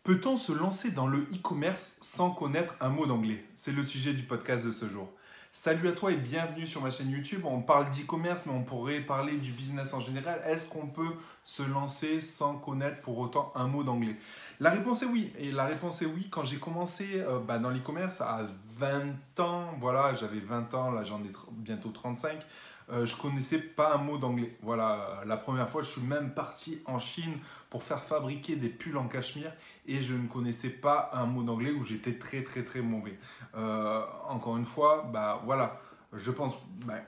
Peut-on se lancer dans le e-commerce sans connaître un mot d'anglais? C'est le sujet du podcast de ce jour. Salut à toi et bienvenue sur ma chaîne YouTube. On parle d'e-commerce, mais on pourrait parler du business en général. Est-ce qu'on peut se lancer sans connaître pour autant un mot d'anglais? La réponse est oui. Et la réponse est oui. Quand j'ai commencé dans l'e-commerce à 20 ans, voilà, j'avais 20 ans, là j'en ai bientôt 35. Je connaissais pas un mot d'anglais. Voilà, la première fois, je suis même parti en Chine pour faire fabriquer des pulls en cachemire et je ne connaissais pas un mot d'anglais où j'étais très mauvais. Encore une fois, voilà, je pense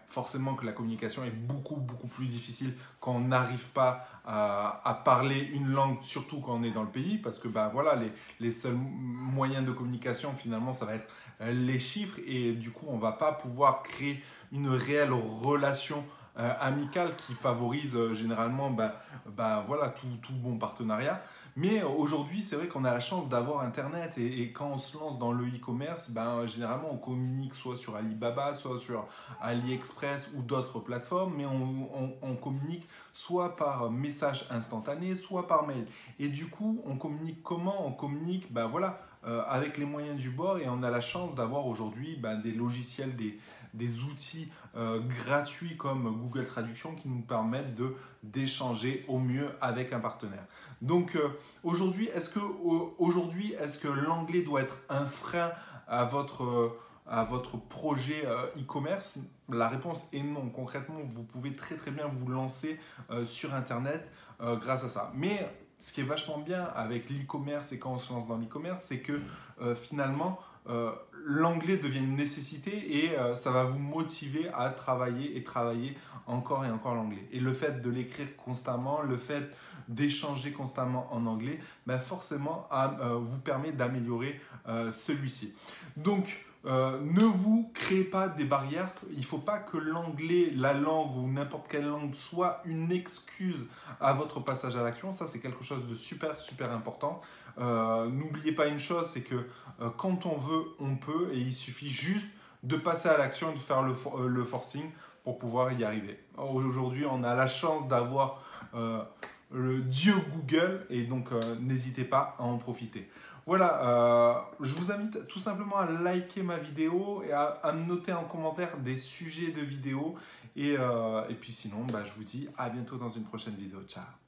forcément que la communication est beaucoup plus difficile quand on n'arrive pas à parler une langue, surtout quand on est dans le pays, parce que voilà, les seuls moyens de communication finalement ça va être les chiffres et du coup on va pas pouvoir créer une réelle relation amicale qui favorise généralement voilà, tout bon partenariat. Mais aujourd'hui, c'est vrai qu'on a la chance d'avoir Internet et quand on se lance dans le e-commerce, généralement on communique soit sur Alibaba, soit sur AliExpress ou d'autres plateformes, mais on communique soit par message instantané, soit par mail. Et du coup, on communique comment? On communique voilà, avec les moyens du bord et on a la chance d'avoir aujourd'hui des logiciels, des outils gratuits comme Google Traduction qui nous permettent d'échanger au mieux avec un partenaire. Donc aujourd'hui, est-ce que l'anglais doit être un frein à votre projet e-commerce? La réponse est non. Concrètement, vous pouvez très bien vous lancer sur Internet grâce à ça. Mais ce qui est vachement bien avec l'e-commerce et quand on se lance dans l'e-commerce, c'est que finalement, l'anglais devient une nécessité et ça va vous motiver à travailler encore et encore l'anglais. Et le fait de l'écrire constamment, le fait d'échanger constamment en anglais, forcément vous permet d'améliorer celui-ci. Donc, ne vous créez pas des barrières. Il ne faut pas que l'anglais, la langue ou n'importe quelle langue soit une excuse à votre passage à l'action. Ça, c'est quelque chose de super important. N'oubliez pas une chose, c'est que quand on veut, on peut et il suffit juste de passer à l'action et de faire le forcing pour pouvoir y arriver. Aujourd'hui, on a la chance d'avoir le dieu Google et donc n'hésitez pas à en profiter. Voilà, je vous invite tout simplement à liker ma vidéo et à me noter en commentaire des sujets de vidéo et puis sinon, je vous dis à bientôt dans une prochaine vidéo. Ciao!